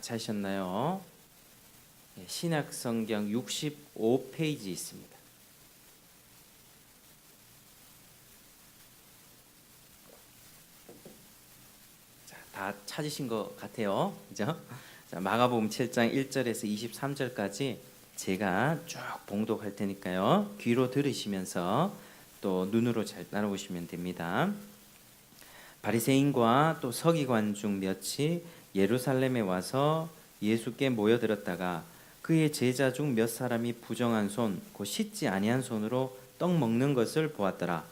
찾으셨나요? 신약성경 65페이지 있습니다. 자, 다 찾으신 것 같아요. 그죠? 자, 마가복음 7장 1절에서 23절까지 제가 쭉 봉독할 테니까요. 귀로 들으시면서 또 눈으로 잘 따라오시면 됩니다. 바리새인과 또 서기관 중 몇이 예루살렘에 와서 예수께 모여들었다가 그의 제자 중 몇 사람이 부정한 손, 곧 씻지 아니한 손으로 떡 먹는 것을 보았더라.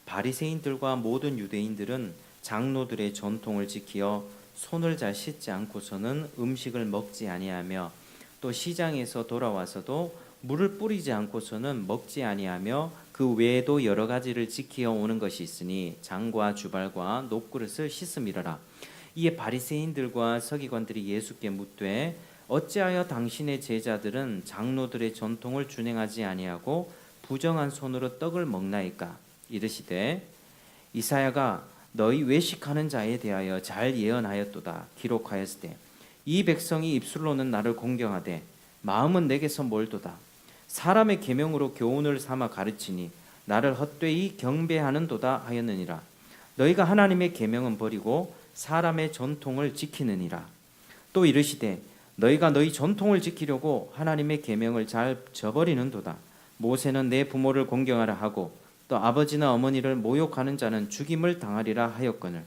바리새인들과 모든 유대인들은 장로들의 전통을 지키어 손을 잘 씻지 않고서는 음식을 먹지 아니하며 또 시장에서 돌아와서도 물을 뿌리지 않고서는 먹지 아니하며 그 외에도 여러 가지를 지키어 오는 것이 있으니 장과 주발과 녹그릇을 씻음이러라. 이에 바리새인들과 서기관들이 예수께 묻되 어찌하여 당신의 제자들은 장로들의 전통을 준행하지 아니하고 부정한 손으로 떡을 먹나이까? 이르시되 이사야가 너희 외식하는 자에 대하여 잘 예언하였도다. 기록하였으되 이 백성이 입술로는 나를 공경하되 마음은 내게서 멀도다. 사람의 계명으로 교훈을 삼아 가르치니 나를 헛되이 경배하는도다 하였느니라. 너희가 하나님의 계명은 버리고 사람의 전통을 지키느니라. 또 이르시되 너희가 너희 전통을 지키려고 하나님의 계명을 잘 저버리는도다. 모세는 내 부모를 공경하라 하고 또 아버지나 어머니를 모욕하는 자는 죽임을 당하리라 하였거늘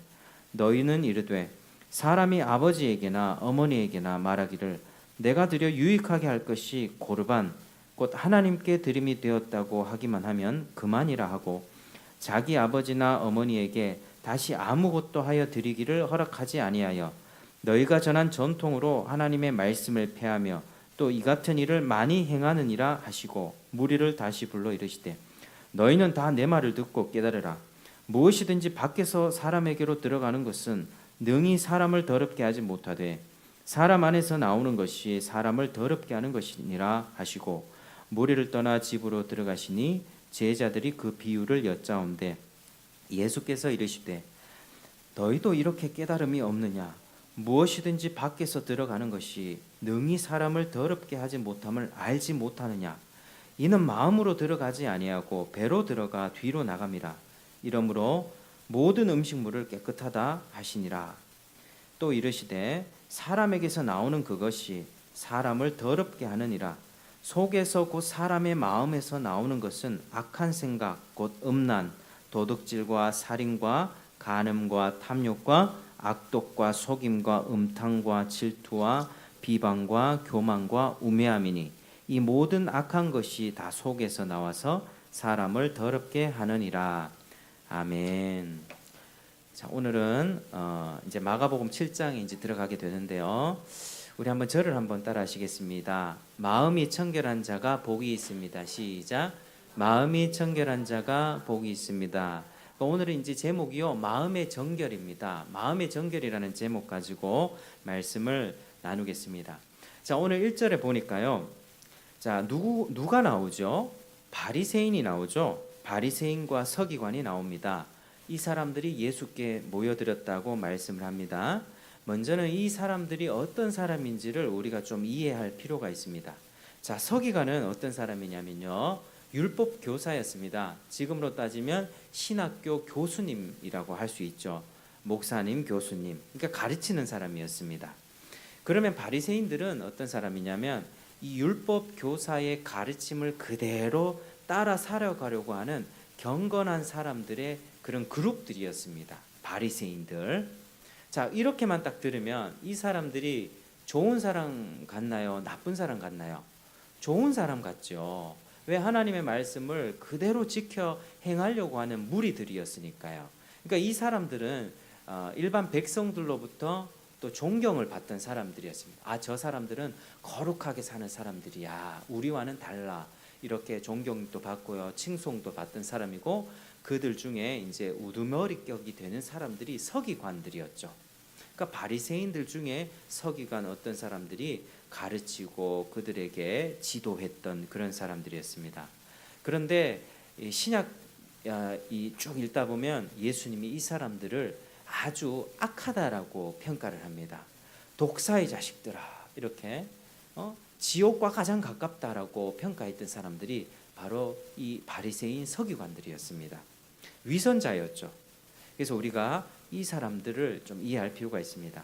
너희는 이르되 사람이 아버지에게나 어머니에게나 말하기를 내가 드려 유익하게 할 것이 고르반 곧 하나님께 드림이 되었다고 하기만 하면 그만이라 하고 자기 아버지나 어머니에게 다시 아무것도 하여 드리기를 허락하지 아니하여 너희가 전한 전통으로 하나님의 말씀을 폐하며 또 이 같은 일을 많이 행하느니라 하시고 무리를 다시 불러 이르시되 너희는 다 내 말을 듣고 깨달으라. 무엇이든지 밖에서 사람에게로 들어가는 것은 능히 사람을 더럽게 하지 못하되 사람 안에서 나오는 것이 사람을 더럽게 하는 것이니라 하시고 무리를 떠나 집으로 들어가시니 제자들이 그 비유를 여짜온대 예수께서 이르시되 너희도 이렇게 깨달음이 없느냐? 무엇이든지 밖에서 들어가는 것이 능히 사람을 더럽게 하지 못함을 알지 못하느냐? 이는 마음으로 들어가지 아니하고 배로 들어가 뒤로 나감이라. 이러므로 모든 음식물을 깨끗하다 하시니라. 또 이르시되 사람에게서 나오는 그것이 사람을 더럽게 하느니라. 속에서 곧 사람의 마음에서 나오는 것은 악한 생각 곧 음란 도둑질과 살인과 간음과 탐욕과 악독과 속임과 음탕과 질투와 비방과 교만과 우매함이니 이 모든 악한 것이 다 속에서 나와서 사람을 더럽게 하느니라. 아멘. 자, 오늘은 이제 마가복음 7장에 이제 들어가게 되는데요. 우리 한번 절을 한번 따라 하시겠습니다. 마음이 청결한 자가 복이 있습니다. 시작. 마음이 청결한 자가 복이 있습니다. 오늘은 이제 제목이요 마음의 정결입니다. 마음의 정결이라는 제목 가지고 말씀을 나누겠습니다. 자, 오늘 1절에 보니까요. 자, 누가 나오죠? 바리새인이 나오죠. 바리새인과 서기관이 나옵니다. 이 사람들이 예수께 모여들었다고 말씀을 합니다. 먼저는 이 사람들이 어떤 사람인지를 우리가 좀 이해할 필요가 있습니다. 자, 서기관은 어떤 사람이냐면요. 율법 교사였습니다. 지금으로 따지면 신학교 교수님이라고 할 수 있죠. 목사님, 교수님. 그러니까 가르치는 사람이었습니다. 그러면 바리새인들은 어떤 사람이냐면 이 율법 교사의 가르침을 그대로 따라 살아가려고 하는 경건한 사람들의 그런 그룹들이었습니다. 바리새인들. 자, 이렇게만 딱 들으면 이 사람들이 좋은 사람 같나요? 나쁜 사람 같나요? 좋은 사람 같죠. 왜? 하나님의 말씀을 그대로 지켜 행하려고 하는 무리들이었으니까요. 그러니까 이 사람들은 일반 백성들로부터 또 존경을 받던 사람들이었습니다. 아, 저 사람들은 거룩하게 사는 사람들이야. 우리와는 달라. 이렇게 존경도 받고요, 칭송도 받던 사람이고 그들 중에 이제 우두머리격이 되는 사람들이 서기관들이었죠. 그러니까 바리새인들 중에 서기관 어떤 사람들이 가르치고 그들에게 지도했던 그런 사람들이었습니다. 그런데 신약 쭉 읽다 보면 예수님이 이 사람들을 아주 악하다라고 평가를 합니다. 독사의 자식들아, 이렇게 지옥과 가장 가깝다라고 평가했던 사람들이 바로 이 바리새인 서기관들이었습니다. 위선자였죠. 그래서 우리가 이 사람들을 좀 이해할 필요가 있습니다.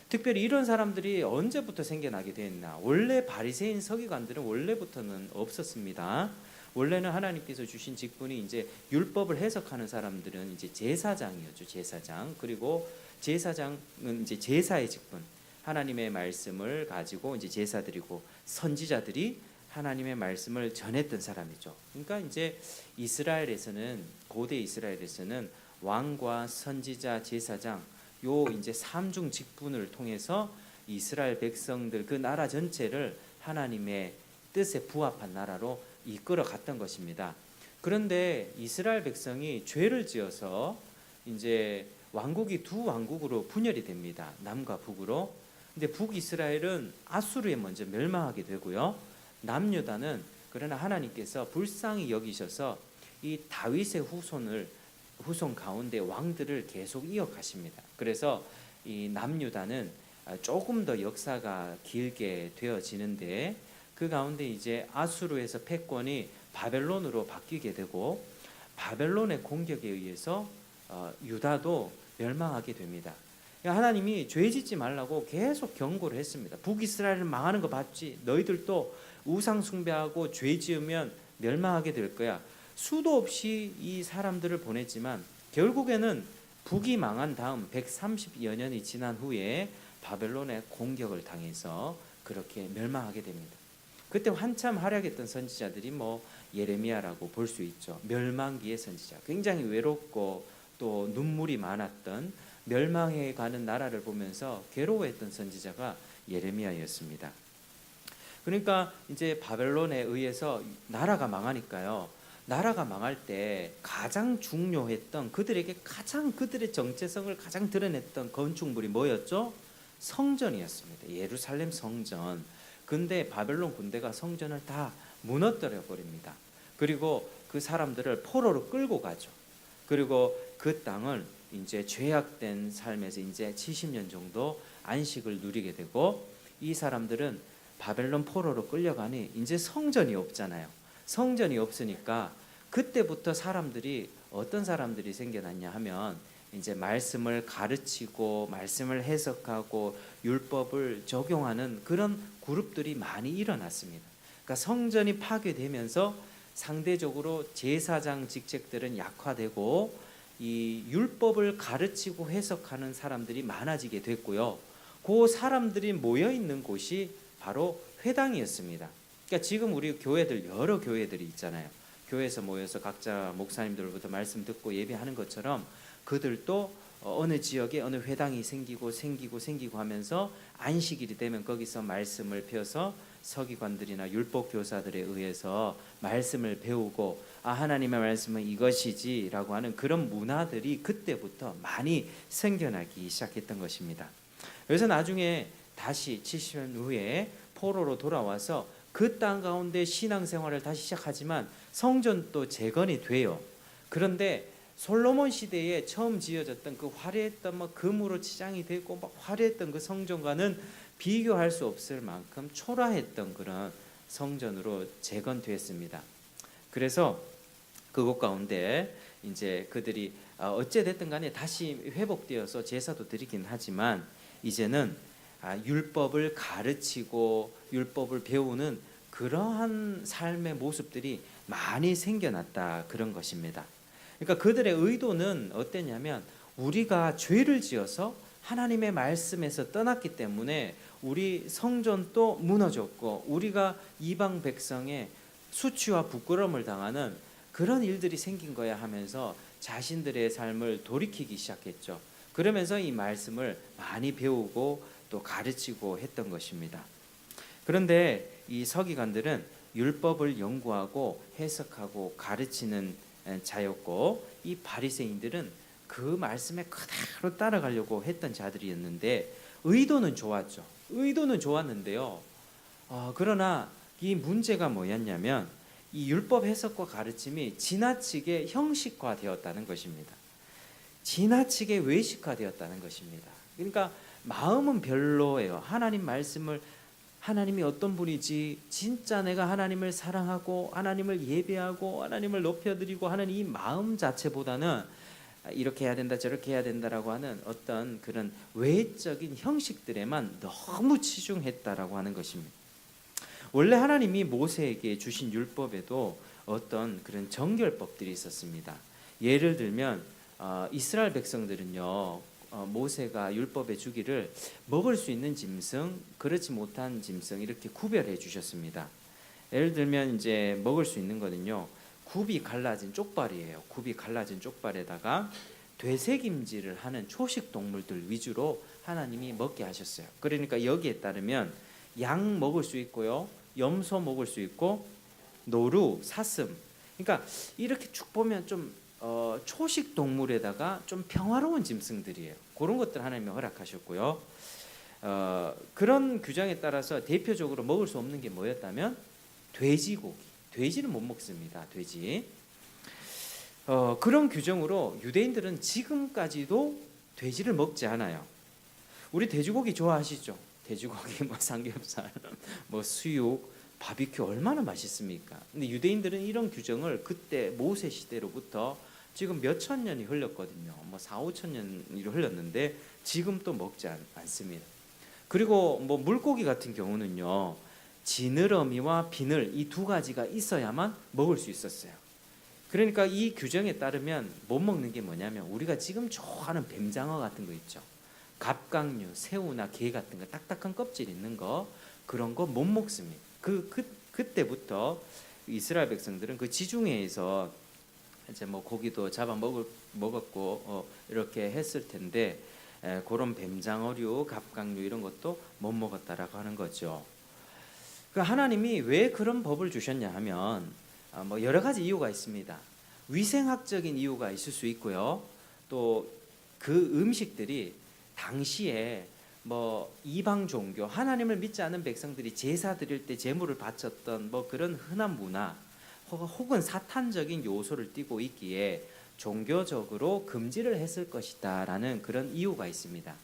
특별히 이런 사람들이 언제부터 생겨나게 됐나? 원래 바리새인 서기관들은 원래부터는 없었습니다. 원래는 하나님께서 주신 직분이 이제 율법을 해석하는 사람들은 이제 제사장이었죠. 제사장. 그리고 제사장은 이제 제사의 직분. 하나님의 말씀을 가지고 이제 제사 드리고, 선지자들이 하나님의 말씀을 전했던 사람이죠. 그러니까 이제 이스라엘에서는, 고대 이스라엘에서는 왕과 선지자, 제사장 요 이제 삼중 직분을 통해서 이스라엘 백성들, 그 나라 전체를 하나님의 뜻에 부합한 나라로 이끌어 갔던 것입니다. 그런데 이스라엘 백성이 죄를 지어서 이제 왕국이 두 왕국으로 분열이 됩니다. 남과 북으로. 근데 북이스라엘은 아수르에 먼저 멸망하게 되고요. 남유다는 그러나 하나님께서 불쌍히 여기셔서 이 다윗의 후손 가운데 왕들을 계속 이어가십니다. 그래서 이 남유다는 조금 더 역사가 길게 되어지는데, 그 가운데 이제 아수르에서 패권이 바벨론으로 바뀌게 되고, 바벨론의 공격에 의해서 유다도 멸망하게 됩니다. 하나님이 죄 짓지 말라고 계속 경고를 했습니다. 북이스라엘은 망하는 거 봤지? 너희들도 우상 숭배하고 죄 지으면 멸망하게 될 거야. 수도 없이 이 사람들을 보냈지만 결국에는 북이 망한 다음 130여 년이 지난 후에 바벨론의 공격을 당해서 그렇게 멸망하게 됩니다. 그때 한참 활약했던 선지자들이 뭐 예레미야라고 볼 수 있죠. 멸망기의 선지자, 굉장히 외롭고 또 눈물이 많았던, 멸망해 가는 나라를 보면서 괴로워했던 선지자가 예레미야였습니다. 그러니까 이제 바벨론에 의해서 나라가 망하니까요. 나라가 망할 때 가장 중요했던, 그들의 정체성을 가장 드러냈던 건축물이 뭐였죠? 성전이었습니다. 예루살렘 성전. 근데 바벨론 군대가 성전을 다 무너뜨려 버립니다. 그리고 그 사람들을 포로로 끌고 가죠. 그리고 그 땅을 이제 죄악된 삶에서 이제 70년 정도 안식을 누리게 되고, 이 사람들은 바벨론 포로로 끌려가니 이제 성전이 없잖아요. 성전이 없으니까 그때부터 어떤 사람들이 생겨났냐 하면 이제 말씀을 가르치고 말씀을 해석하고 율법을 적용하는 그런 그룹들이 많이 일어났습니다. 그러니까 성전이 파괴되면서 상대적으로 제사장 직책들은 약화되고 이 율법을 가르치고 해석하는 사람들이 많아지게 됐고요. 그 사람들이 모여 있는 곳이 바로 회당이었습니다. 그러니까 지금 우리 교회들, 여러 교회들이 있잖아요. 교회에서 모여서 각자 목사님들부터 말씀 듣고 예배하는 것처럼 그들도 어느 지역에 어느 회당이 생기고 하면서 안식일이 되면 거기서 말씀을 펴서 서기관들이나 율법 교사들에 의해서 말씀을 배우고, 하나님의 말씀은 이것이지라고 하는 그런 문화들이 그때부터 많이 생겨나기 시작했던 것입니다. 그래서 나중에 다시 70년 후에 포로로 돌아와서 그 땅 가운데 신앙생활을 다시 시작하지만 성전도 재건이 돼요. 그런데 솔로몬 시대에 처음 지어졌던 그 화려했던 금으로 치장이 되고 막 화려했던 그 성전과는 비교할 수 없을 만큼 초라했던 그런 성전으로 재건되었습니다. 그래서 그곳 가운데 이제 그들이 어찌 됐든 간에 다시 회복되어서 제사도 드리긴 하지만 이제는 율법을 가르치고 율법을 배우는 그러한 삶의 모습들이 많이 생겨났다, 그런 것입니다. 그러니까 그들의 의도는 어땠냐면, 우리가 죄를 지어서 하나님의 말씀에서 떠났기 때문에 우리 성전도 무너졌고 우리가 이방 백성의 수치와 부끄러움을 당하는 그런 일들이 생긴 거야 하면서 자신들의 삶을 돌이키기 시작했죠. 그러면서 이 말씀을 많이 배우고 또 가르치고 했던 것입니다. 그런데 이 서기관들은 율법을 연구하고 해석하고 가르치는 자였고, 이 바리새인들은 그 말씀에 그대로 따라가려고 했던 자들이었는데, 의도는 좋았죠. 의도는 좋았는데요. 그러나 이 문제가 뭐였냐면, 이 율법 해석과 가르침이 지나치게 형식화되었다는 것입니다. 지나치게 외식화되었다는 것입니다. 그러니까 마음은 별로예요. 하나님 말씀을 하나님이 어떤 분이지, 진짜 내가 하나님을 사랑하고 하나님을 예배하고 하나님을 높여드리고 하는 이 마음 자체보다는 이렇게 해야 된다 저렇게 해야 된다라고 하는 어떤 그런 외적인 형식들에만 너무 치중했다라고 하는 것입니다. 원래 하나님이 모세에게 주신 율법에도 어떤 그런 정결법들이 있었습니다. 예를 들면 이스라엘 백성들은요, 모세가 율법에 주기를 먹을 수 있는 짐승, 그렇지 못한 짐승 이렇게 구별해 주셨습니다. 예를 들면 이제 먹을 수 있는 거는요, 굽이 갈라진 쪽발이에요. 굽이 갈라진 쪽발에다가 되새김질을 하는 초식 동물들 위주로 하나님이 먹게 하셨어요. 그러니까 여기에 따르면 양 먹을 수 있고요, 염소 먹을 수 있고, 노루, 사슴. 그러니까 이렇게 쭉 보면 좀 초식 동물에다가 좀 평화로운 짐승들이에요. 그런 것들 하나님이 허락하셨고요. 그런 규정에 따라서 대표적으로 먹을 수 없는 게 뭐였다면 돼지고기. 돼지는 못 먹습니다. 돼지. 그런 규정으로 유대인들은 지금까지도 돼지를 먹지 않아요. 우리 돼지고기 좋아하시죠? 돼지고기, 뭐 삼겹살, 뭐 수육, 바비큐 얼마나 맛있습니까? 근데 유대인들은 이런 규정을 그때 모세 시대로부터 지금 몇천 년이 흘렀거든요. 뭐 4, 5천 년이 흘렀는데 지금 또 먹지 않습니다. 그리고 뭐 물고기 같은 경우는요, 지느러미와 비늘 이 두 가지가 있어야만 먹을 수 있었어요. 그러니까 이 규정에 따르면 못 먹는 게 뭐냐면 우리가 지금 좋아하는 뱀장어 같은 거 있죠. 갑각류, 새우나 게 같은 거 딱딱한 껍질 있는 거, 그런 거 못 먹습니다. 그때부터 이스라엘 백성들은 그 지중해에서 이제 뭐 고기도 잡아 먹었고 이렇게 했을 텐데 그런 뱀장어류, 갑각류 이런 것도 못 먹었다라고 하는 거죠. 그 하나님이 왜 그런 법을 주셨냐 하면 뭐 여러 가지 이유가 있습니다. 위생학적인 이유가 있을 수 있고요. 또 그 음식들이 당시에 뭐 이방 종교, 하나님을 믿지 않은 백성들이 제사 드릴 때 제물을 바쳤던 뭐 그런 흔한 문화 혹은 사탄적인 요소를 띠고 있기에 종교적으로 금지를 했을 것이다라는 그런 이유가 있습니다.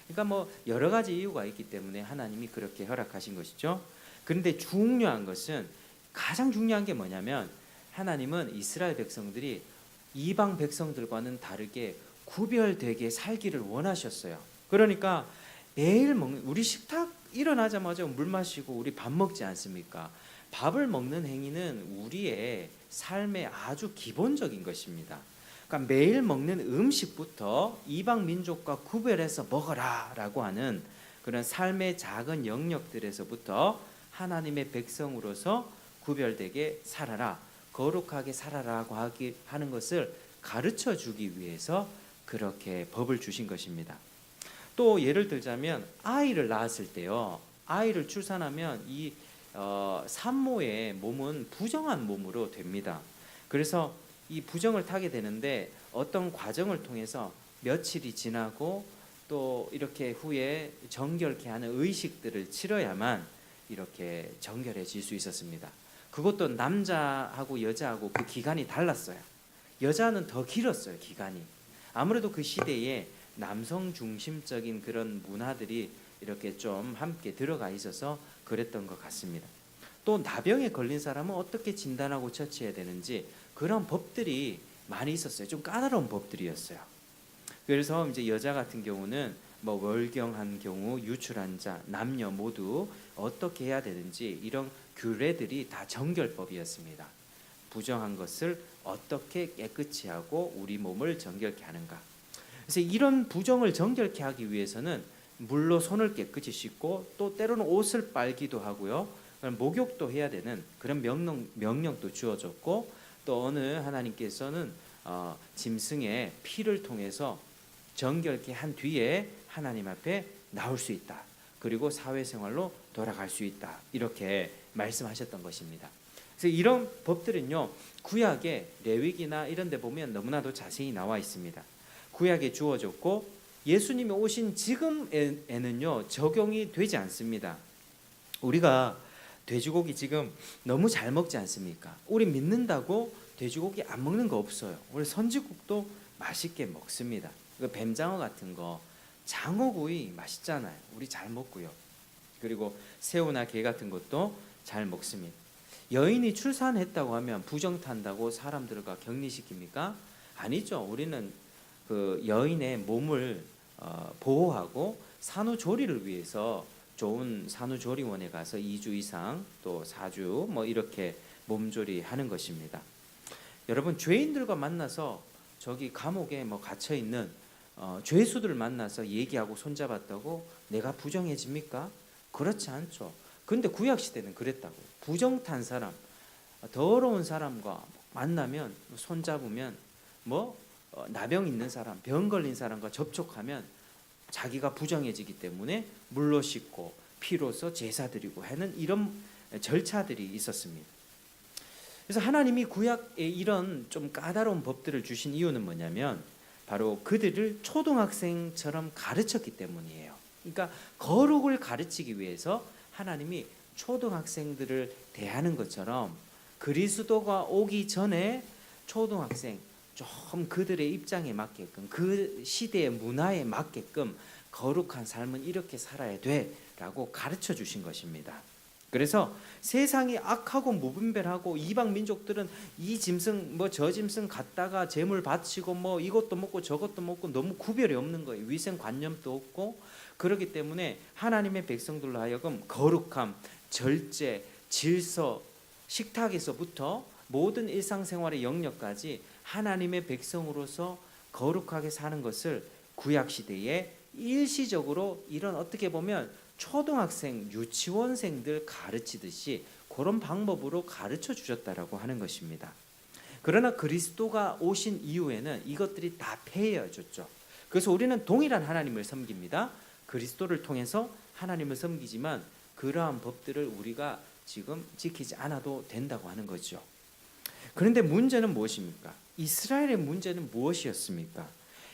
그러니까 뭐 여러 가지 이유가 있기 때문에 하나님이 그렇게 허락하신 것이죠. 그런데 중요한 것은, 가장 중요한 게 뭐냐면 하나님은 이스라엘 백성들이 이방 백성들과는 다르게 구별되게 살기를 원하셨어요. 그러니까 매일 우리 식탁 일어나자마자 물 마시고 우리 밥 먹지 않습니까? 밥을 먹는 행위는 우리의 삶의 아주 기본적인 것입니다. 그러니까 매일 먹는 음식부터 이방 민족과 구별해서 먹어라라고 하는 그런 삶의 작은 영역들에서부터 하나님의 백성으로서 구별되게 살아라, 거룩하게 살아라고 하는 것을 가르쳐 주기 위해서 그렇게 법을 주신 것입니다. 또 예를 들자면 아이를 낳았을 때요, 아이를 출산하면 이 산모의 몸은 부정한 몸으로 됩니다. 그래서 이 부정을 타게 되는데 어떤 과정을 통해서 며칠이 지나고 또 이렇게 후에 정결케 하는 의식들을 치러야만 이렇게 정결해질 수 있었습니다. 그것도 남자하고 여자하고 그 기간이 달랐어요. 여자는 더 길었어요, 기간이. 아무래도 그 시대에 남성 중심적인 그런 문화들이 이렇게 좀 함께 들어가 있어서 그랬던 것 같습니다. 또 나병에 걸린 사람은 어떻게 진단하고 처치해야 되는지 그런 법들이 많이 있었어요. 좀 까다로운 법들이었어요. 그래서 이제 여자 같은 경우는 뭐 월경한 경우, 유출한 자, 남녀 모두 어떻게 해야 되는지 이런 규례들이 다 정결법이었습니다. 부정한 것을 어떻게 깨끗이 하고 우리 몸을 정결케 하는가. 그래서 이런 부정을 정결케 하기 위해서는 물로 손을 깨끗이 씻고 또 때로는 옷을 빨기도 하고요. 목욕도 해야 되는 그런 명령도 주어졌고, 또 어느 하나님께서는 짐승의 피를 통해서 정결케 한 뒤에 하나님 앞에 나올 수 있다. 그리고 사회생활로 돌아갈 수 있다. 이렇게 말씀하셨던 것입니다. 그래서 이런 법들은요, 구약의 레위기나 이런 데 보면 너무나도 자세히 나와 있습니다. 구약에 주어졌고 예수님이 오신 지금에는요 적용이 되지 않습니다. 우리가 돼지고기 지금 너무 잘 먹지 않습니까? 우리 믿는다고 돼지고기 안 먹는 거 없어요. 우리 선지국도 맛있게 먹습니다. 뱀장어 같은 거 장어구이 맛있잖아요. 우리 잘 먹고요. 그리고 새우나 게 같은 것도 잘 먹습니다. 여인이 출산했다고 하면 부정탄다고 사람들과 격리시킵니까? 아니죠. 우리는 그 여인의 몸을 보호하고 산후조리를 위해서 좋은 산후조리원에 가서 2주 이상 또 4주 뭐 이렇게 몸조리 하는 것입니다. 여러분, 죄인들과 만나서 저기 감옥에 뭐 갇혀 있는 죄수들을 만나서 얘기하고 손잡았다고 내가 부정해집니까? 그렇지 않죠. 근데 구약 시대는 그랬다고요. 부정탄 사람, 더러운 사람과 만나면 손잡으면 뭐 나병 있는 사람, 병 걸린 사람과 접촉하면 자기가 부정해지기 때문에 물로 씻고 피로써 제사 드리고 하는 이런 절차들이 있었습니다. 그래서 하나님이 구약에 이런 좀 까다로운 법들을 주신 이유는 뭐냐면 바로 그들을 초등학생처럼 가르쳤기 때문이에요. 그러니까 거룩을 가르치기 위해서 하나님이 초등학생들을 대하는 것처럼 그리스도가 오기 전에 초등학생 좀 그들의 입장에 맞게끔 그 시대의 문화에 맞게끔 거룩한 삶은 이렇게 살아야 돼라고 가르쳐 주신 것입니다. 그래서 세상이 악하고 무분별하고 이방 민족들은 이 짐승 뭐 저 짐승 갖다가 제물 바치고 뭐 이것도 먹고 저것도 먹고 너무 구별이 없는 거예요. 위생관념도 없고 그렇기 때문에 하나님의 백성들로 하여금 거룩함, 절제, 질서, 식탁에서부터 모든 일상생활의 영역까지 하나님의 백성으로서 거룩하게 사는 것을 구약시대에 일시적으로 이런 어떻게 보면 초등학생, 유치원생들 가르치듯이 그런 방법으로 가르쳐 주셨다라고 하는 것입니다. 그러나 그리스도가 오신 이후에는 이것들이 다 폐해졌죠. 그래서 우리는 동일한 하나님을 섬깁니다. 그리스도를 통해서 하나님을 섬기지만 그러한 법들을 우리가 지금 지키지 않아도 된다고 하는 거죠. 그런데 문제는 무엇입니까? 이스라엘의 문제는 무엇이었습니까?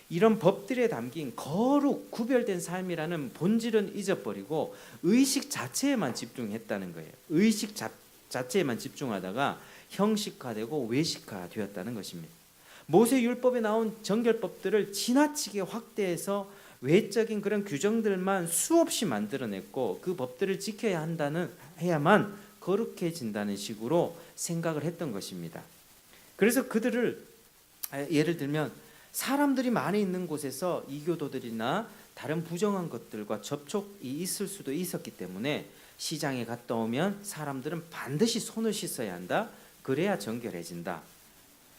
이런 법들에 담긴 거룩, 구별된 삶이라는 본질은 잊어버리고 의식 자체에만 집중했다는 거예요. 의식 자체에만 집중하다가 형식화되고 외식화되었다는 것입니다. 모세율법에 나온 정결법들을 지나치게 확대해서 외적인 그런 규정들만 수없이 만들어냈고 그 법들을 지켜야 해야만 거룩해진다는 식으로 생각을 했던 것입니다. 그래서 그들을 예를 들면 사람들이 많이 있는 곳에서 이교도들이나 다른 부정한 것들과 접촉이 있을 수도 있었기 때문에 시장에 갔다 오면 사람들은 반드시 손을 씻어야 한다. 그래야 정결해진다.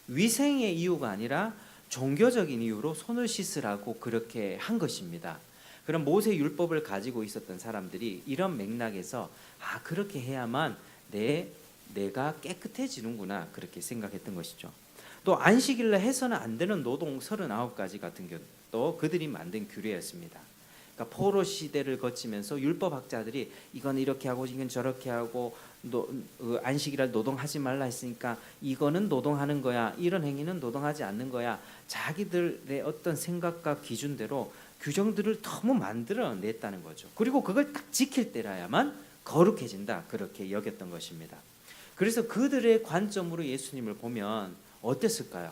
위생의 이유가 아니라 종교적인 이유로 손을 씻으라고 그렇게 한 것입니다. 그럼 모세 율법을 가지고 있었던 사람들이 이런 맥락에서 그렇게 해야만 내가 깨끗해지는구나 그렇게 생각했던 것이죠. 또 안식일날 해서는 안 되는 노동 39가지 같은 경우도 그들이 만든 규례였습니다. 그러니까 포로 시대를 거치면서 율법학자들이 이건 이렇게 하고 이건 저렇게 하고 안식일날 노동하지 말라 했으니까 이거는 노동하는 거야, 이런 행위는 노동하지 않는 거야, 자기들의 어떤 생각과 기준대로 규정들을 너무 만들어냈다는 거죠. 그리고 그걸 딱 지킬 때라야만 거룩해진다 그렇게 여겼던 것입니다. 그래서 그들의 관점으로 예수님을 보면 어땠을까요?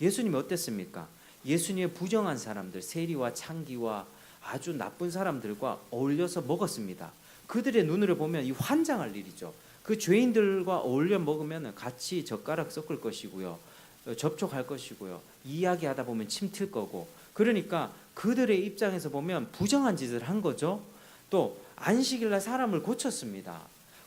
예수님이 어땠습니까? 예수님의 부정한 사람들, 세리와 창기와 아주 나쁜 사람들과 어울려서 먹었습니다. 그들의 눈으로 보면 이 환장할 일이죠. 그 죄인들과 어울려 먹으면 같이 젓가락 섞을 것이고요, 접촉할 것이고요, 이야기하다 보면 침 튈 거고, 그러니까 그들의 입장에서 보면 부정한 짓을 한 거죠. 또 안식일날 사람을 고쳤습니다.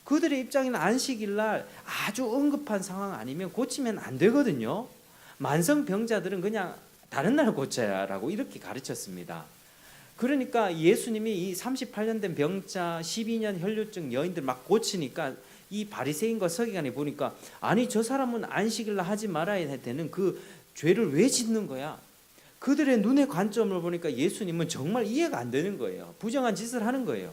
그들의 입장에는 안식일날 아주 응급한 상황 아니면 고치면 안 되거든요. 만성병자들은 그냥 다른 날 고쳐야라고 이렇게 가르쳤습니다. 그러니까 예수님이 이 38년 된 병자, 12년 혈류증 여인들 막 고치니까 이 바리새인과 서기관이 보니까 아니 저 사람은 안식일날 하지 말아야 되는 그 죄를 왜 짓는 거야? 그들의 눈의 관점을 보니까 예수님은 정말 이해가 안 되는 거예요. 부정한 짓을 하는 거예요.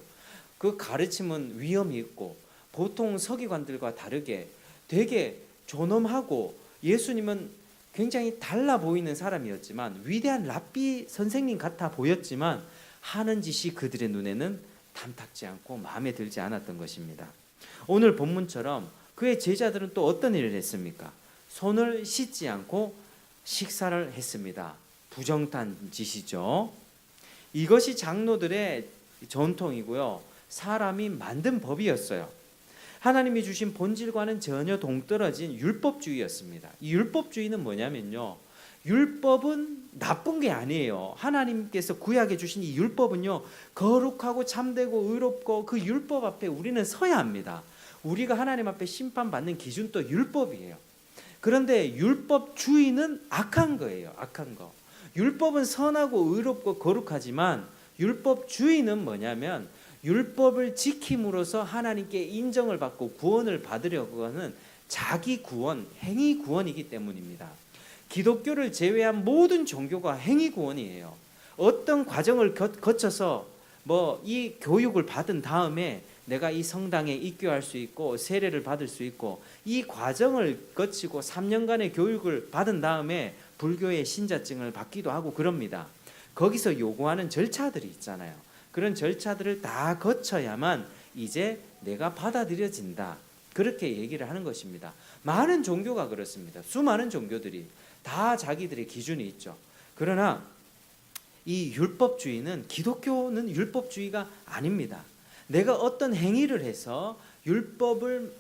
그 가르침은 위험이 있고 보통 서기관들과 다르게 되게 존엄하고 예수님은 굉장히 달라 보이는 사람이었지만 위대한 랍비 선생님 같아 보였지만 하는 짓이 그들의 눈에는 탐탁지 않고 마음에 들지 않았던 것입니다. 오늘 본문처럼 그의 제자들은 또 어떤 일을 했습니까? 손을 씻지 않고 식사를 했습니다. 부정탄 짓이죠. 이것이 장로들의 전통이고요. 사람이 만든 법이었어요. 하나님이 주신 본질과는 전혀 동떨어진 율법주의였습니다. 이 율법주의는 뭐냐면요, 율법은 나쁜 게 아니에요. 하나님께서 구약해 주신 이 율법은요, 거룩하고 참되고 의롭고 그 율법 앞에 우리는 서야 합니다. 우리가 하나님 앞에 심판받는 기준도 율법이에요. 그런데 율법주의는 악한 거예요. 악한 거. 율법은 선하고 의롭고 거룩하지만 율법주의는 뭐냐면 율법을 지킴으로써 하나님께 인정을 받고 구원을 받으려고 하는 자기 구원, 행위 구원이기 때문입니다. 기독교를 제외한 모든 종교가 행위 구원이에요. 어떤 과정을 거쳐서 이 교육을 받은 다음에 내가 이 성당에 입교할 수 있고 세례를 받을 수 있고 이 과정을 거치고 3년간의 교육을 받은 다음에 불교의 신자증을 받기도 하고 그럽니다. 거기서 요구하는 절차들이 있잖아요. 그런 절차들을 다 거쳐야만 이제 내가 받아들여진다. 그렇게 얘기를 하는 것입니다. 많은 종교가 그렇습니다. 수많은 종교들이 다 자기들의 기준이 있죠. 그러나 이 율법주의는, 기독교는 율법주의가 아닙니다. 내가 어떤 행위를 해서 율법을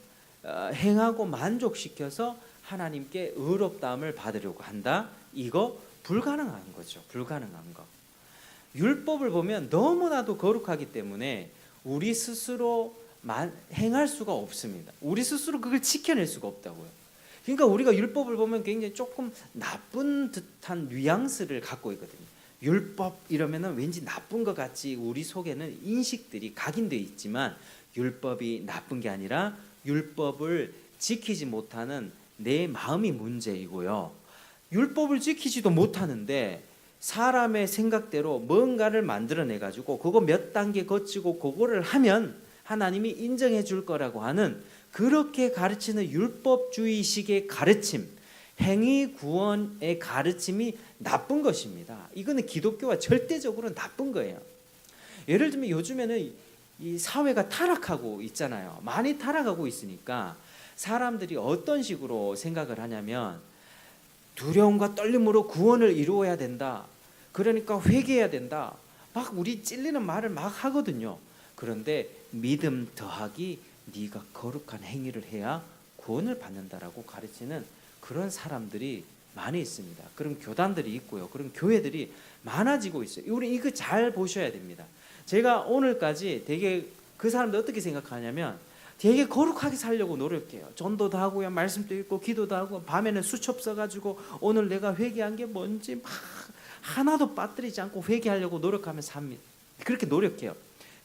행하고 만족시켜서 하나님께 의롭다함을 받으려고 한다. 이거 불가능한 거죠. 불가능한 거. 율법을 보면 너무나도 거룩하기 때문에 우리 스스로 행할 수가 없습니다. 우리 스스로 그걸 지켜낼 수가 없다고요. 그러니까 우리가 율법을 보면 굉장히 조금 나쁜 듯한 뉘앙스를 갖고 있거든요. 율법 이러면은 왠지 나쁜 것 같이 우리 속에는 인식들이 각인되어 있지만 율법이 나쁜 게 아니라 율법을 지키지 못하는 내 마음이 문제이고요. 율법을 지키지도 못하는데 사람의 생각대로 뭔가를 만들어내 가지고 그거 몇 단계 거치고 그거를 하면 하나님이 인정해 줄 거라고 하는 그렇게 가르치는 율법주의식의 가르침, 행위 구원의 가르침이 나쁜 것입니다. 이거는 기독교와 절대적으로 나쁜 거예요. 예를 들면 요즘에는 이 사회가 타락하고 있잖아요. 많이 타락하고 있으니까 사람들이 어떤 식으로 생각을 하냐면 두려움과 떨림으로 구원을 이루어야 된다. 그러니까 회개해야 된다. 막 우리 찔리는 말을 막 하거든요. 그런데 믿음 더하기 네가 거룩한 행위를 해야 구원을 받는다라고 가르치는 그런 사람들이 많이 있습니다. 그런 교단들이 있고요. 그런 교회들이 많아지고 있어요. 우리 이거 잘 보셔야 됩니다. 제가 오늘까지 되게 그 사람들 어떻게 생각하냐면 되게 거룩하게 살려고 노력해요. 전도도 하고요, 말씀도 읽고 기도도 하고 밤에는 수첩 써가지고 오늘 내가 회개한 게 뭔지 막 하나도 빠뜨리지 않고 회개하려고 노력하며 삽니다. 그렇게 노력해요.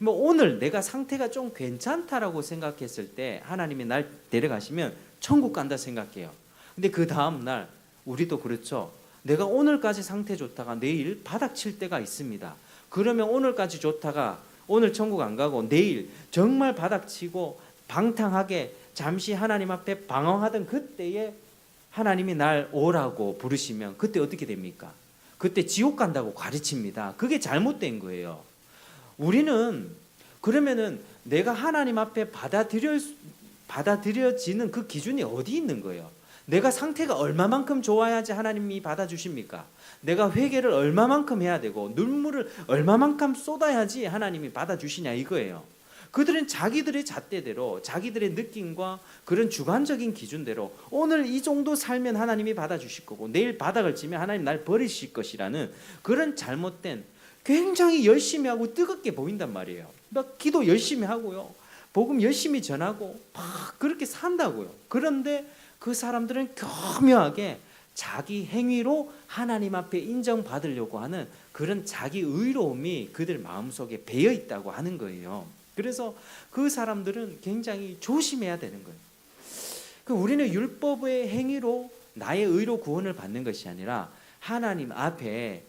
오늘 내가 상태가 좀 괜찮다라고 생각했을 때 하나님이 날 데려가시면 천국 간다 생각해요. 근데 그 다음 날 우리도 그렇죠. 내가 오늘까지 상태 좋다가 내일 바닥 칠 때가 있습니다. 그러면 오늘까지 좋다가 오늘 천국 안 가고 내일 정말 바닥 치고 방탕하게 잠시 하나님 앞에 방황하던 그때에 하나님이 날 오라고 부르시면 그때 어떻게 됩니까? 그때 지옥 간다고 가르칩니다. 그게 잘못된 거예요. 우리는 그러면은 내가 하나님 앞에 받아들여지는 그 기준이 어디 있는 거예요? 내가 상태가 얼마만큼 좋아야지 하나님이 받아주십니까? 내가 회개를 얼마만큼 해야 되고 눈물을 얼마만큼 쏟아야지 하나님이 받아주시냐 이거예요. 그들은 자기들의 잣대대로 자기들의 느낌과 그런 주관적인 기준대로 오늘 이 정도 살면 하나님이 받아주실 거고 내일 바닥을 치면 하나님 날 버리실 것이라는 그런 잘못된, 굉장히 열심히 하고 뜨겁게 보인단 말이에요. 막 기도 열심히 하고요, 복음 열심히 전하고 막 그렇게 산다고요. 그런데 그 사람들은 교묘하게 자기 행위로 하나님 앞에 인정받으려고 하는 그런 자기 의로움이 그들 마음속에 배어 있다고 하는 거예요. 그래서 그 사람들은 굉장히 조심해야 되는 거예요. 우리는 율법의 행위로 나의 의로 구원을 받는 것이 아니라 하나님 앞에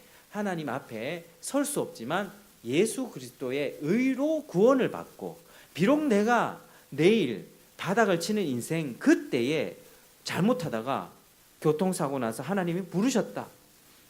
설 수 없지만 예수 그리스도의 의로 구원을 받고, 비록 내가 내일 바닥을 치는 인생 그때에 잘못하다가 교통사고 나서 하나님이 부르셨다.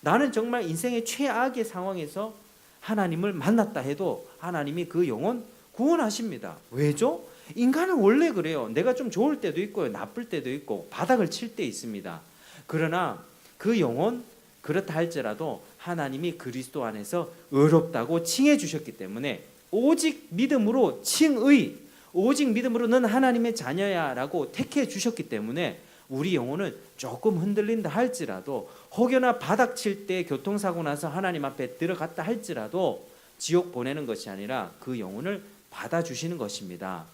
나는 정말 인생의 최악의 상황에서 하나님을 만났다 해도 하나님이 그 영혼 구원하십니다. 왜죠? 인간은 원래 그래요. 내가 좀 좋을 때도 있고요, 나쁠 때도 있고 바닥을 칠 때 있습니다. 그러나 그 영혼 그렇다 할지라도 하나님이 그리스도 안에서 의롭다고 칭해 주셨기 때문에 오직 믿음으로 칭의, 오직 믿음으로 넌 하나님의 자녀야 라고 택해 주셨기 때문에 우리 영혼은 조금 흔들린다 할지라도, 혹여나 바닥칠 때 교통사고 나서 하나님 앞에 들어갔다 할지라도 지옥 보내는 것이 아니라 그 영혼을 받아주시는 것입니다.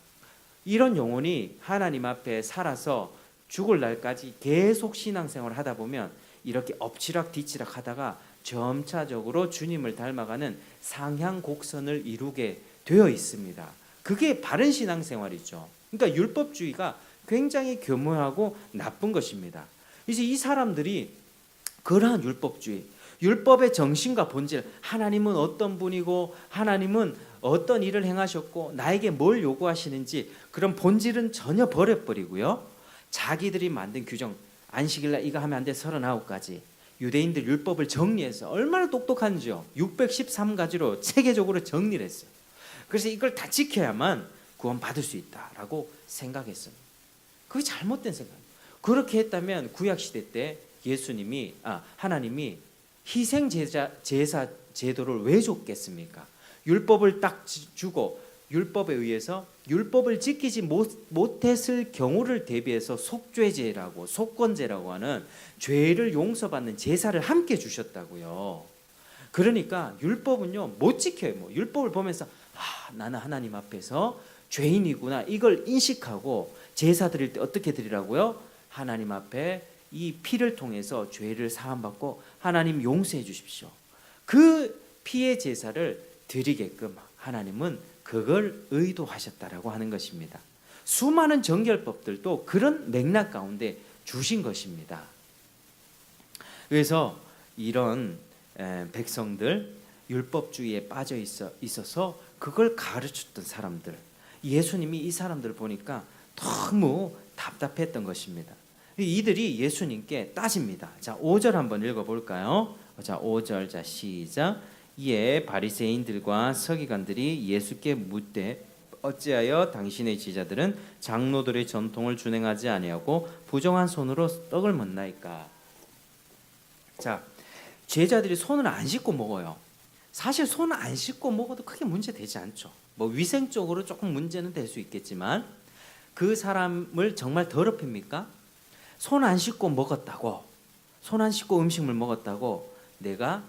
이런 영혼이 하나님 앞에 살아서 죽을 날까지 계속 신앙생활을 하다 보면 이렇게 엎치락 뒤치락 하다가 점차적으로 주님을 닮아가는 상향 곡선을 이루게 되어 있습니다. 그게 바른 신앙생활이죠. 그러니까 율법주의가 굉장히 교묘하고 나쁜 것입니다. 이제 이 사람들이 그러한 율법주의, 율법의 정신과 본질, 하나님은 어떤 분이고 하나님은 어떤 일을 행하셨고 나에게 뭘 요구하시는지 그런 본질은 전혀 버려버리고요, 자기들이 만든 규정, 안식일날 이거 하면 안 돼 39가지, 유대인들 율법을 정리해서 얼마나 똑똑한지요. 613가지로 체계적으로 정리를 했어요. 그래서 이걸 다 지켜야만 구원받을 수 있다라고 생각했어요. 그게 잘못된 생각이에요. 그렇게 했다면 구약시대 때 하나님이 희생제사 제도를 왜 줬겠습니까? 율법을 딱 주고 율법에 의해서 율법을 지키지 못했을 경우를 대비해서 속죄제라고, 속건제라고 하는 죄를 용서받는 제사를 함께 주셨다고요. 그러니까 율법은요 못 지켜요. 율법을 보면서 나는 하나님 앞에서 죄인이구나 이걸 인식하고 제사 드릴 때 어떻게 드리라고요? 하나님 앞에 이 피를 통해서 죄를 사함받고 하나님 용서해 주십시오. 그 피의 제사를 드리게끔 하나님은 그걸 의도하셨다라고 하는 것입니다. 수많은 정결법들도 그런 맥락 가운데 주신 것입니다. 그래서 이런 백성들, 율법주의에 빠져 있어서 그걸 가르쳤던 사람들, 예수님이 이 사람들을 보니까 너무 답답했던 것입니다. 이들이 예수님께 따집니다. 자, 5절 한번 읽어볼까요? 자, 5절, 자, 시작. 이에 바리새인들과 서기관들이 예수께 묻되 어찌하여 당신의 제자들은 장로들의 전통을 준행하지 아니하고 부정한 손으로 떡을 먹나이까? 자, 제자들이 손을 안 씻고 먹어요. 사실 손을 안 씻고 먹어도 크게 문제 되지 않죠. 위생적으로 조금 문제는 될 수 있겠지만 그 사람을 정말 더럽힙니까? 손 안 씻고 먹었다고, 손 안 씻고 음식물 먹었다고 내가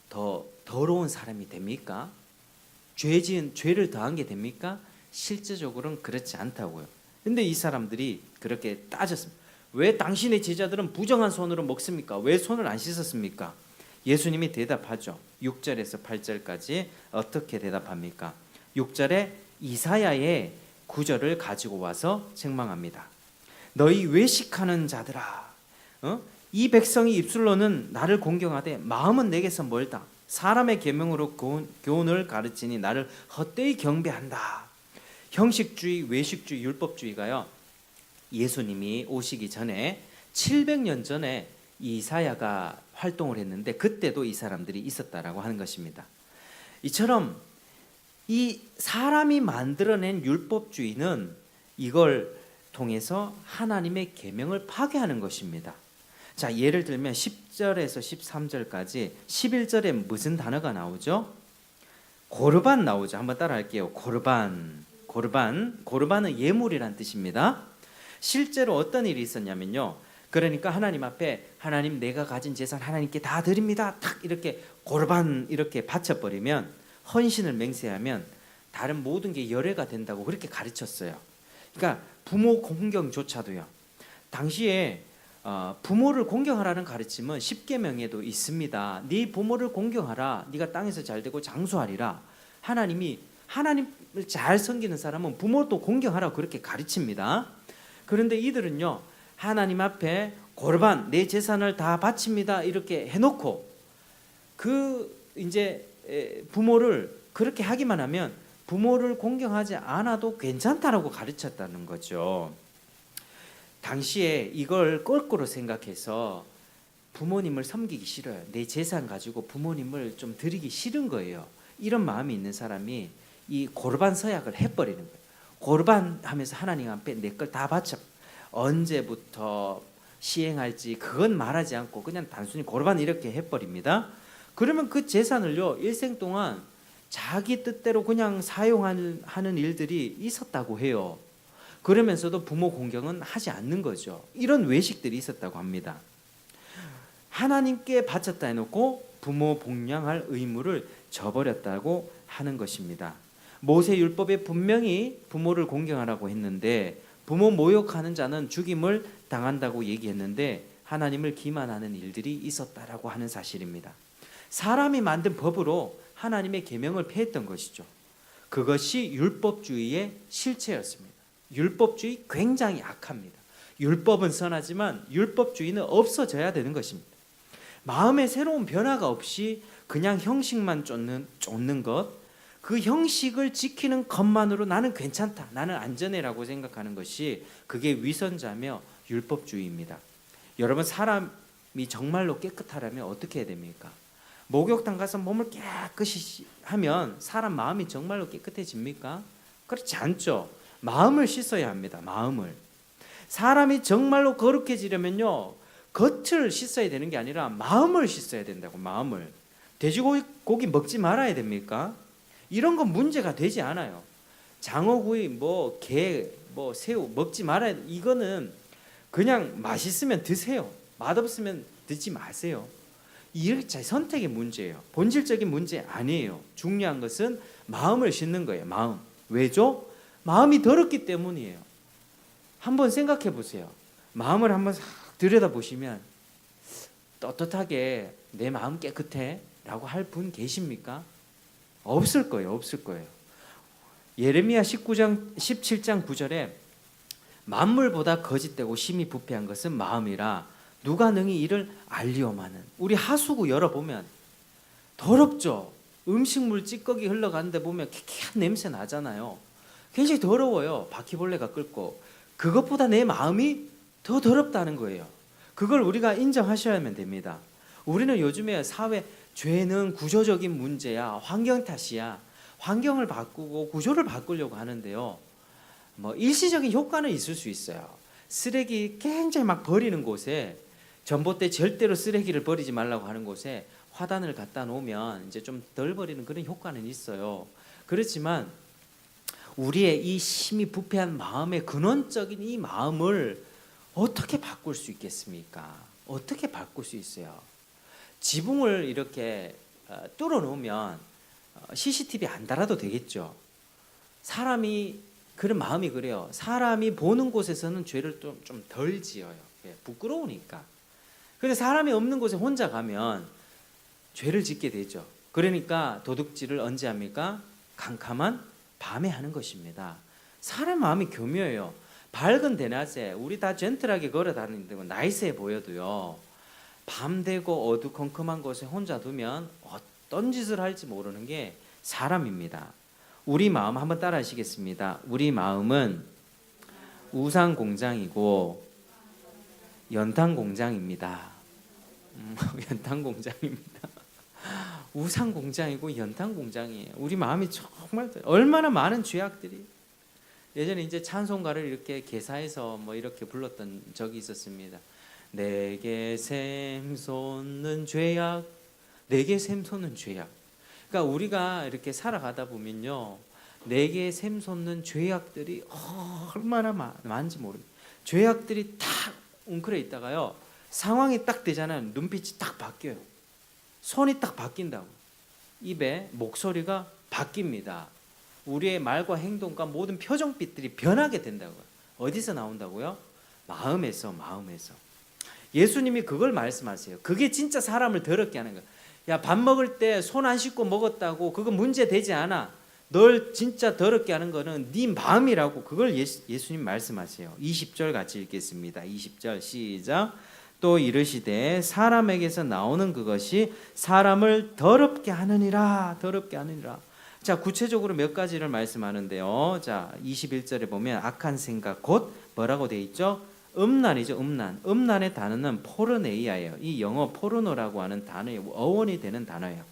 더 더러운 사람이 됩니까? 죄를 더한 게 됩니까? 실제적으로는 그렇지 않다고요. 근데 이 사람들이 그렇게 따졌습니다. 왜 당신의 제자들은 부정한 손으로 먹습니까? 왜 손을 안 씻었습니까? 예수님이 대답하죠. 6절에서 8절까지 어떻게 대답합니까? 6절에 이사야의 구절을 가지고 와서 책망합니다. 너희 외식하는 자들아, 이 백성이 입술로는 나를 공경하되 마음은 내게서 멀다. 사람의 계명으로 교훈을 가르치니 나를 헛되이 경배한다. 형식주의, 외식주의, 율법주의가요, 예수님이 오시기 전에 700년 전에 이사야가 활동을 했는데 그때도 이 사람들이 있었다라고 하는 것입니다. 이처럼 이 사람이 만들어낸 율법주의는 이걸 통해서 하나님의 계명을 파괴하는 것입니다. 자, 예를 들면 10절에서 13절까지 11절에 무슨 단어가 나오죠? 고르반 나오죠. 한번 따라할게요. 고르반은 예물이란 뜻입니다. 실제로 어떤 일이 있었냐면요, 그러니까 하나님 앞에 하나님 내가 가진 재산 하나님께 다 드립니다. 탁 이렇게 고르반 이렇게 바쳐버리면, 헌신을 맹세하면 다른 모든 게 열애가 된다고 그렇게 가르쳤어요. 그러니까 부모 공경조차도요, 당시에 부모를 공경하라는 가르침은 십계명에도 있습니다. 네 부모를 공경하라. 네가 땅에서 잘되고 장수하리라. 하나님을 잘 섬기는 사람은 부모도 공경하라고 그렇게 가르칩니다. 그런데 이들은요, 하나님 앞에 고르반 내 재산을 다 바칩니다 이렇게 해놓고 이제 부모를 그렇게 하기만 하면 부모를 공경하지 않아도 괜찮다라고 가르쳤다는 거죠. 당시에 이걸 거꾸로 생각해서 부모님을 섬기기 싫어요. 내 재산 가지고 부모님을 좀 드리기 싫은 거예요. 이런 마음이 있는 사람이 이 고르반 서약을 해버리는 거예요. 고르반 하면서 하나님 앞에 내 걸 다 바쳐. 언제부터 시행할지 그건 말하지 않고 그냥 단순히 고르반 이렇게 해버립니다. 그러면 그 재산을요 일생 동안 자기 뜻대로 그냥 사용하는 일들이 있었다고 해요. 그러면서도 부모 공경은 하지 않는 거죠. 이런 외식들이 있었다고 합니다. 하나님께 바쳤다 해놓고 부모 복양할 의무를 저버렸다고 하는 것입니다. 모세 율법에 분명히 부모를 공경하라고 했는데 부모 모욕하는 자는 죽임을 당한다고 얘기했는데 하나님을 기만하는 일들이 있었다라고 하는 사실입니다. 사람이 만든 법으로 하나님의 계명을 폐했던 것이죠. 그것이 율법주의의 실체였습니다. 율법주의 굉장히 악합니다. 율법은 선하지만 율법주의는 없어져야 되는 것입니다. 마음의 새로운 변화가 없이 그냥 형식만 쫓는 것, 그 형식을 지키는 것만으로 나는 괜찮다, 나는 안전해라고 생각하는 것이 그게 위선자며 율법주의입니다. 여러분, 사람이 정말로 깨끗하려면 어떻게 해야 됩니까? 목욕탕 가서 몸을 깨끗이 하면 사람 마음이 정말로 깨끗해집니까? 그렇지 않죠. 마음을 씻어야 합니다. 마음을. 사람이 정말로 거룩해지려면요, 겉을 씻어야 되는 게 아니라 마음을 씻어야 된다고. 마음을. 돼지고기 먹지 말아야 됩니까? 이런 건 문제가 되지 않아요. 장어구이, 게, 새우 먹지 말아야 돼. 이거는 그냥 맛있으면 드세요. 맛없으면 드지 마세요. 이렇게 선택의 문제예요. 본질적인 문제 아니에요. 중요한 것은 마음을 씻는 거예요. 마음. 왜죠? 마음이 더럽기 때문이에요. 한번 생각해 보세요. 마음을 한번 싹 들여다보시면 떳떳하게 내 마음 깨끗해? 라고 할 분 계십니까? 없을 거예요. 없을 거예요. 예레미야 17장 9절에 만물보다 거짓되고 심히 부패한 것은 마음이라 누가 능히 이를 알리오마는. 우리 하수구 열어보면 더럽죠. 음식물 찌꺼기 흘러가는데 보면 키키한 냄새 나잖아요. 굉장히 더러워요. 바퀴벌레가 끓고. 그것보다 내 마음이 더 더럽다는 거예요. 그걸 우리가 인정하셔야만 됩니다. 우리는 요즘에 사회 죄는 구조적인 문제야, 환경 탓이야, 환경을 바꾸고 구조를 바꾸려고 하는데요, 일시적인 효과는 있을 수 있어요. 쓰레기 굉장히 막 버리는 곳에, 전봇대 절대로 쓰레기를 버리지 말라고 하는 곳에 화단을 갖다 놓으면 이제 좀 덜 버리는 그런 효과는 있어요. 그렇지만 우리의 이 심히 부패한 마음의 근원적인 이 마음을 어떻게 바꿀 수 있겠습니까? 어떻게 바꿀 수 있어요? 지붕을 이렇게 뚫어 놓으면 CCTV 안 달아도 되겠죠. 사람이 그런 마음이 그래요. 사람이 보는 곳에서는 죄를 좀 덜 지어요. 부끄러우니까. 근데 사람이 없는 곳에 혼자 가면 죄를 짓게 되죠. 그러니까 도둑질을 언제 합니까? 캄캄한 밤에 하는 것입니다. 사람 마음이 교묘해요. 밝은 대낮에 우리 다 젠틀하게 걸어 다니는데 나이스해 보여도요, 밤 되고 어두컴컴한 곳에 혼자 두면 어떤 짓을 할지 모르는 게 사람입니다. 우리 마음 한번 따라 하시겠습니다. 우리 마음은 우상 공장이고 연탄 공장입니다. 연탄 공장입니다. 우상 공장이고 연탄 공장이에요. 우리 마음이 정말 얼마나 많은 죄악들이. 예전에 이제 찬송가를 이렇게 개사해서 이렇게 불렀던 적이 있었습니다. 내게 샘솟는 죄악, 내게 샘솟는 죄악. 그러니까 우리가 이렇게 살아가다 보면요, 내게 샘솟는 죄악들이 얼마나 많은지 모릅니다. 죄악들이 탁 웅크려 있다가요, 상황이 딱 되잖아요. 눈빛이 딱 바뀌어요. 손이 딱 바뀐다고. 입에 목소리가 바뀝니다. 우리의 말과 행동과 모든 표정빛들이 변하게 된다고요. 어디서 나온다고요? 마음에서. 예수님이 그걸 말씀하세요. 그게 진짜 사람을 더럽게 하는 거야. 야, 밥 먹을 때 손 안 씻고 먹었다고 그거 문제 되지 않아. 널 진짜 더럽게 하는 거는 네 마음이라고. 그걸 예수님 말씀하세요. 20절 같이 읽겠습니다. 20절 시작. 또 이르시되 사람에게서 나오는 그것이 사람을 더럽게 하느니라. 자, 구체적으로 몇 가지를 말씀하는데요. 자, 21절에 보면 악한 생각, 곧 뭐라고 돼 있죠? 음란이죠. 음란의 단어는 포르네이아예요. 이 영어 포르노라고 하는 단어의 어원이 되는 단어예요.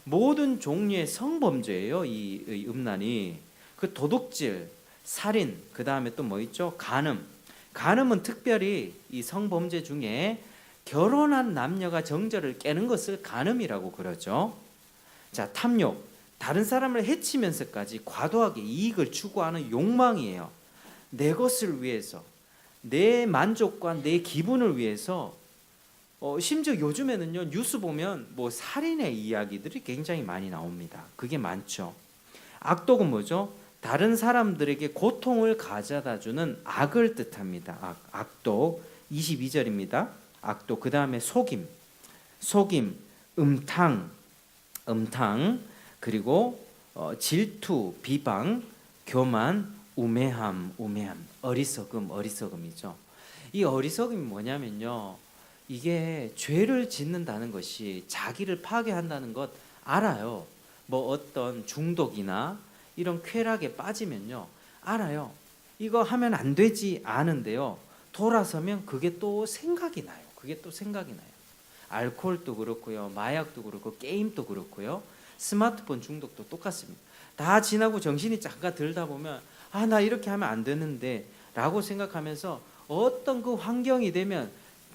모든 종류의 성범죄예요. 이 음란이. 그 도둑질, 살인, 그 다음에 또 뭐 있죠? 간음은 특별히 이 성범죄 중에 결혼한 남녀가 정절을 깨는 것을 간음이라고 그러죠. 자, 탐욕, 다른 사람을 해치면서까지 과도하게 이익을 추구하는 욕망이에요. 내 것을 위해서, 내 만족과 내 기분을 위해서, 심지어 요즘에는요, 뉴스 보면 뭐 살인의 이야기들이 굉장히 많이 나옵니다. 그게 많죠. 악독은 뭐죠? 다른 사람들에게 고통을 가져다 주는 악을 뜻합니다. 악독. 22절입니다. 악독. 그 다음에 속임, 음탕, 그리고 질투, 비방, 교만, 우매함, 어리석음이죠. 이 어리석음이 뭐냐면요, 이게 죄를 짓는다는 것이 자기를 파괴한다는 것 알아요. 뭐 어떤 중독이나 이런 쾌락에 빠지면요, 알아요. 이거 하면 안 되지 아는데요, 돌아서면 그게 또 생각이 나요. 알코올도 그렇고요, 마약도 그렇고, 게임도 그렇고요, 스마트폰 중독도 똑같습니다. 다 지나고 정신이 잠깐 들다 보면 나 이렇게 하면 안 되는데 라고 생각하면서 어떤 그 환경이 되면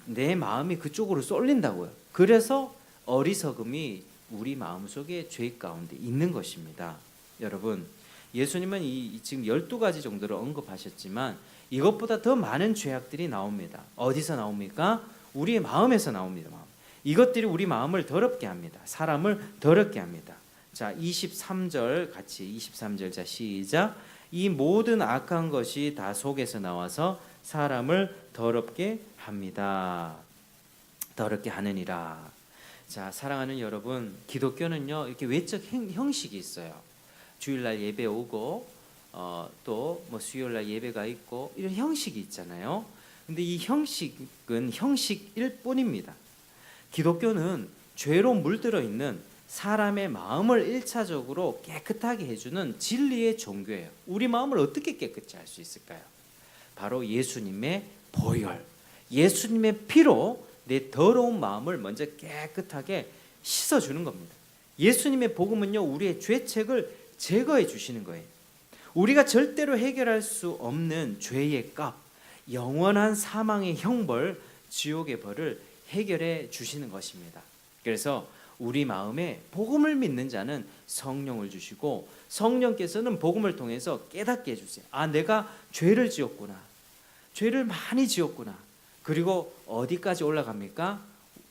내 마음이 그쪽으로 쏠린다고요. 그래서 어리석음이 우리 마음속에 죄 가운데 있는 것입니다. 여러분, 예수님은 지금 12가지 정도를 언급하셨지만 이것보다 더 많은 죄악들이 나옵니다. 어디서 나옵니까? 우리의 마음에서 나옵니다. 이것들이 우리 마음을 더럽게 합니다. 사람을 더럽게 합니다. 자, 23절 같이 23절 자 시작. 이 모든 악한 것이 다 속에서 나와서 사람을 더럽게 합니다. 더럽게 하느니라. 자, 사랑하는 여러분, 기독교는요, 이렇게 외적 형식이 있어요. 주일날 예배 오고 또 뭐 수요일날 예배가 있고 이런 형식이 있잖아요. 근데 이 형식은 형식일 뿐입니다. 기독교는 죄로 물들어 있는 사람의 마음을 1차적으로 깨끗하게 해주는 진리의 종교예요. 우리 마음을 어떻게 깨끗이 할 수 있을까요? 바로 예수님의 보혈, 예수님의 피로 내 더러운 마음을 먼저 깨끗하게 씻어주는 겁니다. 예수님의 복음은요, 우리의 죄책을 제거해 주시는 거예요. 우리가 절대로 해결할 수 없는 죄의 값, 영원한 사망의 형벌, 지옥의 벌을 해결해 주시는 것입니다. 그래서 우리 마음에 복음을 믿는 자는 성령을 주시고 성령께서는 복음을 통해서 깨닫게 해주세요. 내가 죄를 지었구나. 죄를 많이 지었구나. 그리고 어디까지 올라갑니까?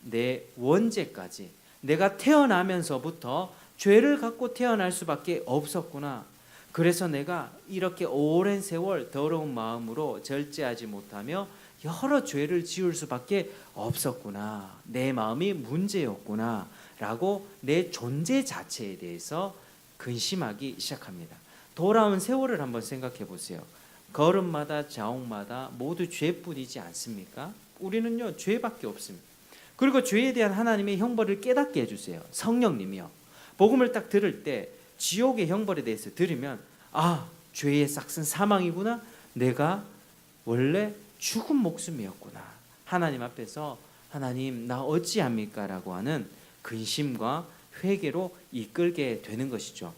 내 원죄까지. 내가 태어나면서부터 죄를 갖고 태어날 수밖에 없었구나. 그래서 내가 이렇게 오랜 세월 더러운 마음으로 절제하지 못하며 여러 죄를 지을 수밖에 없었구나. 내 마음이 문제였구나 라고 내 존재 자체에 대해서 근심하기 시작합니다. 돌아온 세월을 한번 생각해 보세요. 걸음마다 자옥마다 모두 죄뿐이지 않습니까? 우리는요, 죄밖에 없습니다. 그리고 죄에 대한 하나님의 형벌을 깨닫게 해주세요. 성령님이요. 복음을 딱 들을 때 지옥의 형벌에 대해서 들으면 죄의 싹슨 사망이구나. 내가 원래 죽은 목숨이었구나. 하나님 앞에서 하나님 나 어찌합니까? 라고 하는 근심과 회개로 이끌게 되는 것이죠.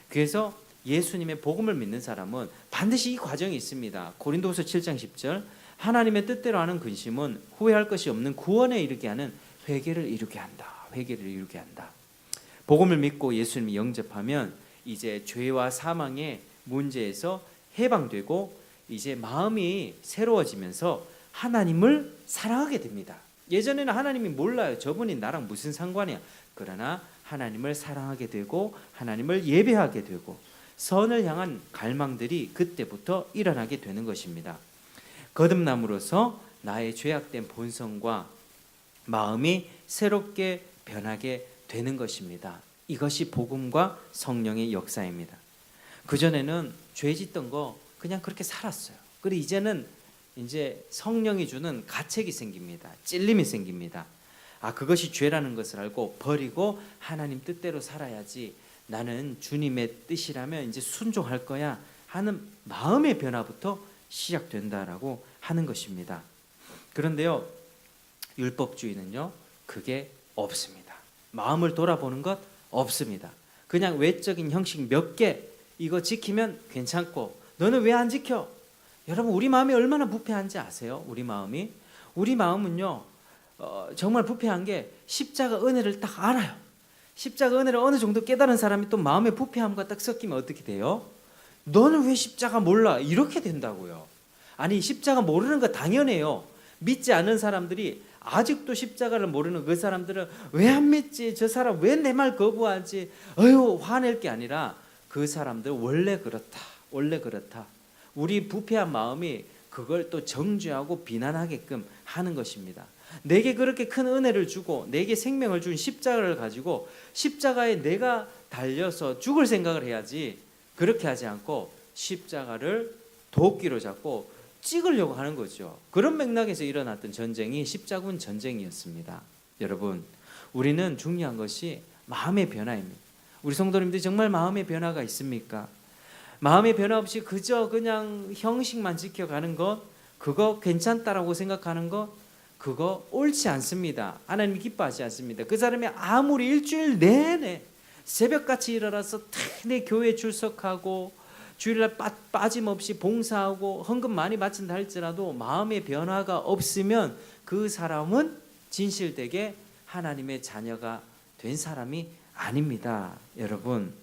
그래서 예수님의 복음을 믿는 사람은 반드시 이 과정이 있습니다. 고린도후서 7장 10절 하나님의 뜻대로 하는 근심은 후회할 것이 없는 구원에 이르게 하는 회개를 이루게 한다. 복음을 믿고 예수님을 영접하면 이제 죄와 사망의 문제에서 해방되고 이제 마음이 새로워지면서 하나님을 사랑하게 됩니다. 예전에는 하나님이 몰라요. 저분이 나랑 무슨 상관이야. 그러나 하나님을 사랑하게 되고 하나님을 예배하게 되고 선을 향한 갈망들이 그때부터 일어나게 되는 것입니다. 거듭남으로써 나의 죄악된 본성과 마음이 새롭게 변하게 되는 것입니다. 이것이 복음과 성령의 역사입니다. 그전에는 죄 짓던 거 그냥 그렇게 살았어요. 그리고 이제는 이제 성령이 주는 가책이 생깁니다. 찔림이 생깁니다. 그것이 죄라는 것을 알고 버리고 하나님 뜻대로 살아야지. 나는 주님의 뜻이라면 이제 순종할 거야 하는 마음의 변화부터 시작된다라고 하는 것입니다. 그런데요, 율법주의는요, 그게 없습니다. 마음을 돌아보는 것 없습니다. 그냥 외적인 형식 몇 개 이거 지키면 괜찮고 너는 왜 안 지켜? 여러분, 우리 마음이 얼마나 부패한지 아세요? 우리 마음은요, 정말 부패한 게 십자가 은혜를 딱 알아요. 십자가 은혜를 어느 정도 깨달은 사람이 또 마음의 부패함과 딱 섞이면 어떻게 돼요? 너는 왜 십자가 몰라? 이렇게 된다고요. 아니 십자가 모르는 거 당연해요. 믿지 않은 사람들이 아직도 십자가를 모르는 그 사람들은 왜 안 믿지? 저 사람 왜 내 말 거부하지? 어휴 화낼 게 아니라 그 사람들 원래 그렇다. 원래 그렇다. 우리 부패한 마음이 그걸 또 정죄하고 비난하게끔 하는 것입니다. 내게 그렇게 큰 은혜를 주고 내게 생명을 준 십자가를 가지고 십자가에 내가 달려서 죽을 생각을 해야지, 그렇게 하지 않고 십자가를 도끼로 잡고 찍으려고 하는 거죠. 그런 맥락에서 일어났던 전쟁이 십자군 전쟁이었습니다. 여러분, 우리는 중요한 것이 마음의 변화입니다. 우리 성도님들이 정말 마음의 변화가 있습니까? 마음의 변화 없이 그저 그냥 형식만 지켜가는 것, 그거 괜찮다라고 생각하는 것, 그거 옳지 않습니다. 하나님이 기뻐하지 않습니다. 그 사람이 아무리 일주일 내내 새벽같이 일어나서 내 교회에 출석하고 주일날 빠짐없이 봉사하고 헌금 많이 바친다 할지라도 마음의 변화가 없으면 그 사람은 진실되게 하나님의 자녀가 된 사람이 아닙니다. 여러분,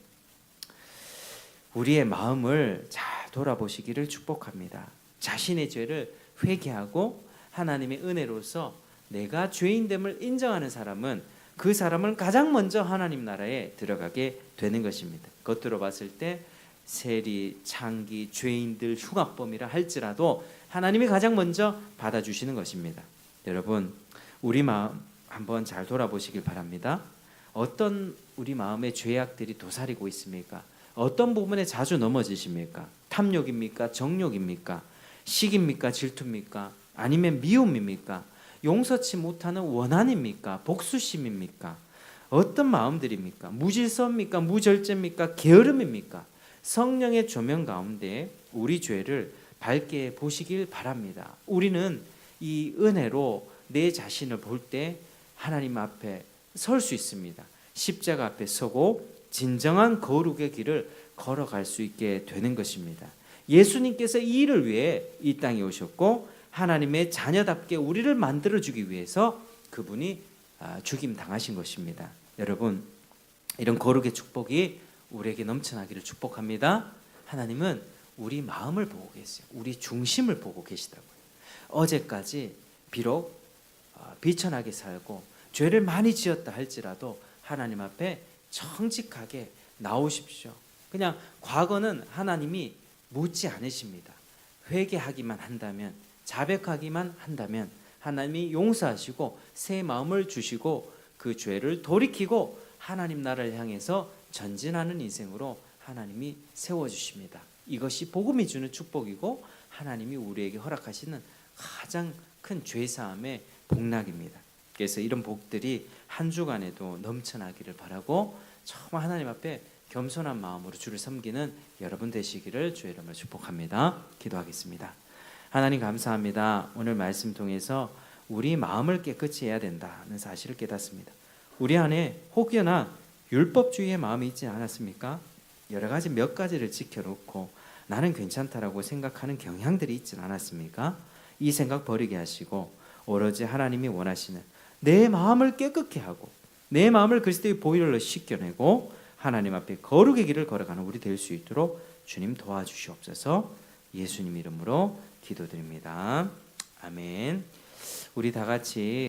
우리의 마음을 잘 돌아보시기를 축복합니다. 자신의 죄를 회개하고 하나님의 은혜로서 내가 죄인됨을 인정하는 사람은 그 사람은 가장 먼저 하나님 나라에 들어가게 되는 것입니다. 겉으로 봤을 때 세리, 창기, 죄인들, 흉악범이라 할지라도 하나님이 가장 먼저 받아주시는 것입니다. 여러분, 우리 마음 한번 잘 돌아보시길 바랍니다. 어떤 우리 마음의 죄악들이 도사리고 있습니까? 어떤 부분에 자주 넘어지십니까? 탐욕입니까? 정욕입니까? 시기입니까? 질투입니까? 아니면 미움입니까? 용서치 못하는 원한입니까? 복수심입니까? 어떤 마음들입니까? 무질서입니까? 무절제입니까? 게으름입니까? 성령의 조명 가운데 우리 죄를 밝게 보시길 바랍니다. 우리는 이 은혜로 내 자신을 볼 때 하나님 앞에 설 수 있습니다. 십자가 앞에 서고 진정한 거룩의 길을 걸어갈 수 있게 되는 것입니다. 예수님께서 이 일을 위해 이 땅에 오셨고 하나님의 자녀답게 우리를 만들어주기 위해서 그분이 죽임 당하신 것입니다. 여러분, 이런 거룩의 축복이 우리에게 넘쳐나기를 축복합니다. 하나님은 우리 마음을 보고 계세요. 우리 중심을 보고 계시다고요. 어제까지 비록 비천하게 살고 죄를 많이 지었다 할지라도 하나님 앞에 정직하게 나오십시오. 그냥 과거는 하나님이 묻지 않으십니다. 회개하기만 한다면, 자백하기만 한다면 하나님이 용서하시고 새 마음을 주시고 그 죄를 돌이키고 하나님 나라를 향해서 전진하는 인생으로 하나님이 세워주십니다. 이것이 복음이 주는 축복이고 하나님이 우리에게 허락하시는 가장 큰 죄사함의 복락입니다. 그래서 이런 복들이 한 주간에도 넘쳐나기를 바라고 정말 하나님 앞에 겸손한 마음으로 주를 섬기는 여러분 되시기를 주의 이름으로 축복합니다. 기도하겠습니다. 하나님 감사합니다. 오늘 말씀 통해서 우리 마음을 깨끗이 해야 된다는 사실을 깨닫습니다. 우리 안에 혹여나 율법주의의 마음이 있지 않았습니까? 여러 가지 몇 가지를 지켜놓고 나는 괜찮다라고 생각하는 경향들이 있지 않았습니까? 이 생각 버리게 하시고 오로지 하나님이 원하시는 내 마음을 깨끗게 하고 내 마음을 그리스도의 보혈로 씻겨내고 하나님 앞에 거룩의 길을 걸어가는 우리 될 수 있도록 주님 도와주시옵소서. 예수님 이름으로 기도드립니다. 아멘. 우리 다 같이